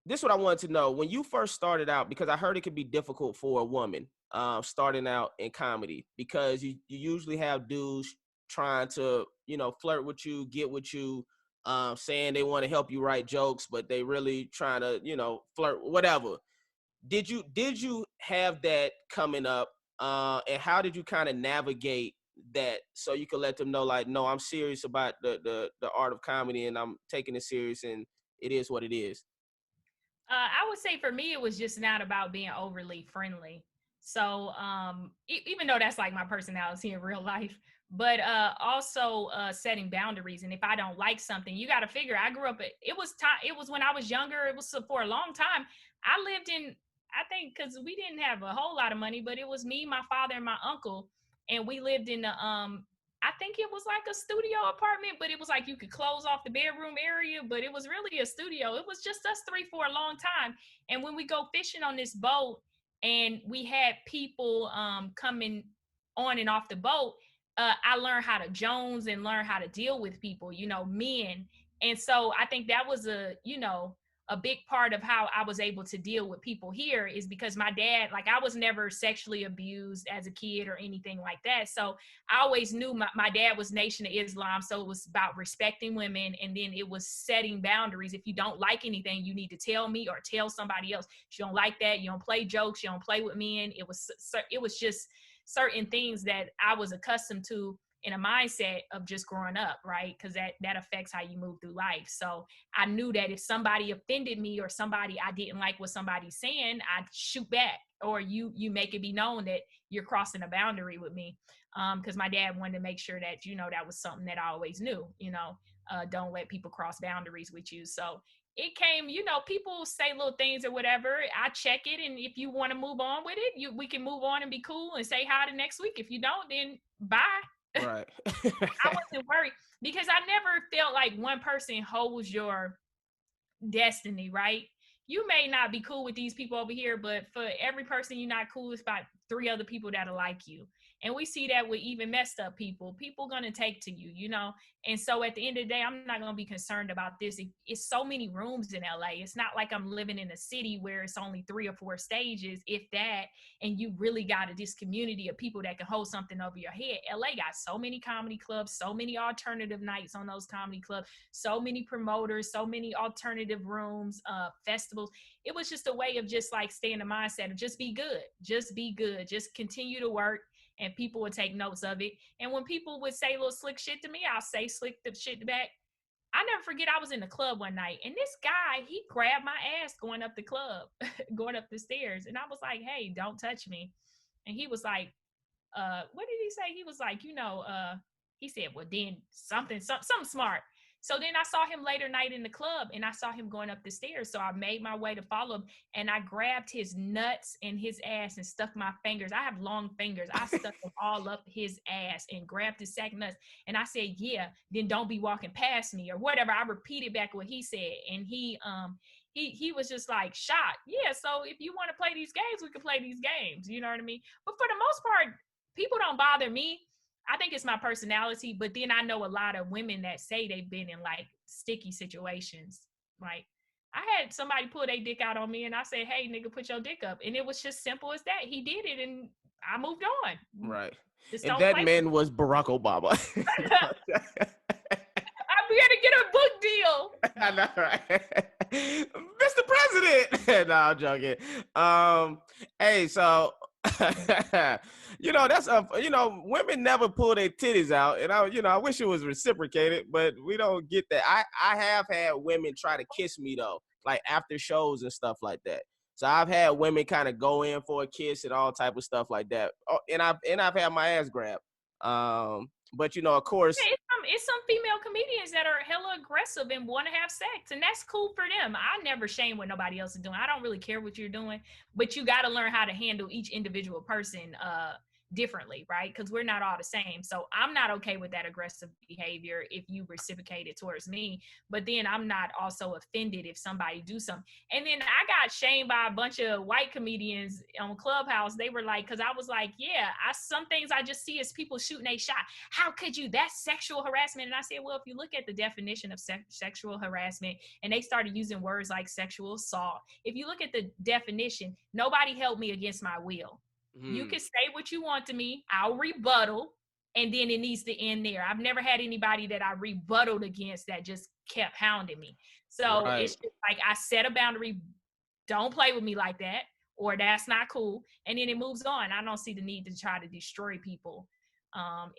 this is what I wanted to know. When you first started out, because I heard it could be difficult for a woman starting out in comedy, because you usually have dudes trying to, flirt with you, get with you, saying they want to help you write jokes, but they really trying to, flirt, whatever. Did you have that coming up? And how did you kind of navigate that so you could let them know, like, no, I'm serious about the art of comedy and I'm taking it serious and it is what it is? I would say for me, it was just not about being overly friendly. So even though that's like my personality in real life, but also setting boundaries. And if I don't like something, you got to figure. I grew up. It was time. It was when I was younger. It was for a long time. I lived in. I think because we didn't have a whole lot of money, but it was me, my father, and my uncle, and we lived in the I think it was like a studio apartment, but it was like you could close off the bedroom area, but it was really a studio. It was just us three for a long time. And when we go fishing on this boat and we had people coming on and off the boat, I learned how to Jones and learn how to deal with people, men. And so I think that was a big part of how I was able to deal with people here is because my dad, like I was never sexually abused as a kid or anything like that. So I always knew my dad was Nation of Islam. So it was about respecting women. And then it was setting boundaries. If you don't like anything, you need to tell me or tell somebody else. If you don't like that, you don't play jokes, you don't play with men. It was just certain things that I was accustomed to in a mindset of just growing up, right? Because that affects how you move through life. So I knew that if somebody offended me or somebody I didn't like what somebody's saying, I'd shoot back, or you make it be known that you're crossing a boundary with me. Because my dad wanted to make sure that that was something that I always knew. Don't let people cross boundaries with you. So it came, people say little things or whatever. I check it, and if you want to move on with it, we can move on and be cool and say hi the next week. If you don't, then bye. Right. I wasn't worried because I never felt like one person holds your destiny, right? You may not be cool with these people over here, but for every person you're not cool with, about three other people that'll like you. And we see that with even messed up people gonna take to you. And so at the end of the day, I'm not gonna be concerned about this. It's so many rooms in LA. It's not like I'm living in a city where it's only 3 or 4 stages, if that, and you really got this community of people that can hold something over your head. LA got so many comedy clubs, so many alternative nights on those comedy clubs, so many promoters, so many alternative rooms, festivals. It was just a way of just like staying in the mindset of just be good, just continue to work, and people would take notes of it. And when people would say little slick shit to me, I'll say slick the shit back. I never forget, I was in the club one night and this guy, he grabbed my ass going up the club, going up the stairs. And I was like, hey, don't touch me. And he was like, what did he say? He was like, he said, well, then something smart. So then I saw him later night in the club and I saw him going up the stairs. So I made my way to follow him and I grabbed his nuts and his ass and stuck my fingers. I have long fingers. I stuck them all up his ass and grabbed his sack nuts. And I said, yeah, then don't be walking past me or whatever. I repeated back what he said. And he was just like shocked. Yeah, so if you want to play these games, we can play these games. You know what I mean? But for the most part, people don't bother me. I think it's my personality, but then I know a lot of women that say they've been in like sticky situations. Like I had somebody pull their dick out on me and I said, hey, nigga, put your dick up. And it was just simple as that. He did it and I moved on. Right. Just And don't that play. man was Barack Obama. I'm here to get a book deal. I know, right? Mr. President. No, I'm joking. Hey, so that's women never pull their titties out, and I wish it was reciprocated, but we don't get that. I have had women try to kiss me though, like after shows and stuff like that. So I've had women kind of go in for a kiss and all type of stuff like that. Oh, and I've had my ass grabbed. But of course, It's some female comedians that are hella aggressive and want to have sex, and that's cool for them. I never shame what nobody else is doing. I don't really care what you're doing, but you got to learn how to handle each individual person differently, right? Because we're not all the same. So I'm not okay with that aggressive behavior if you reciprocate it towards me. But then I'm not also offended if somebody do something. And then I got shamed by a bunch of white comedians on Clubhouse. They were like, because I was like, yeah, some things I just see as people shooting a shot. How could you? That's sexual harassment. And I said, well, if you look at the definition of sexual harassment, and they started using words like sexual assault. If you look at the definition, nobody held me against my will. You can say what you want to me. I'll rebuttal, and then it needs to end there. I've never had anybody that I rebutted against that just kept hounding me. So It's just like I set a boundary. Don't play with me like that, or that's not cool. And then it moves on. I don't see the need to try to destroy people.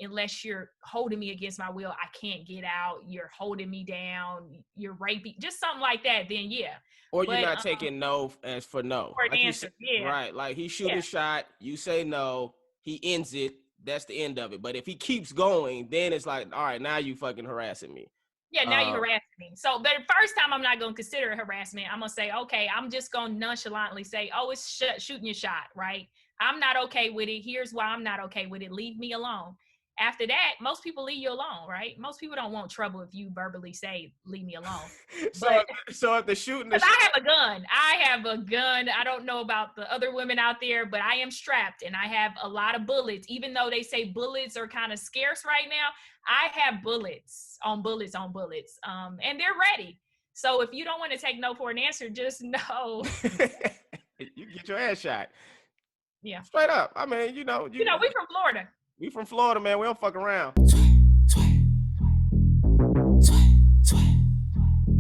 Unless you're holding me against my will, I can't get out, you're holding me down, you're raping, just something like that, then yeah. Or you're not taking no as for no. For an answer, yeah. Right, like he shoot a shot, you say no, he ends it, that's the end of it. But if he keeps going, then it's like, all right, now you fucking harassing me. Yeah, now you're harassing me. So, but the first time I'm not going to consider it harassment. I'm going to say, okay, I'm just going to nonchalantly say, oh, it's shooting your shot, right? I'm not okay with it. Here's why I'm not okay with it. Leave me alone. After that, most people leave you alone, right? Most people don't want trouble if you verbally say, leave me alone. So if the shooting... I have a gun. I don't know about the other women out there, but I am strapped and I have a lot of bullets. Even though they say bullets are kind of scarce right now, I have bullets on bullets. And they're ready. So if you don't want to take no for an answer, just know. You get your ass shot. Yeah. Straight up. I mean, we from Florida. We from Florida, man. We don't fuck around.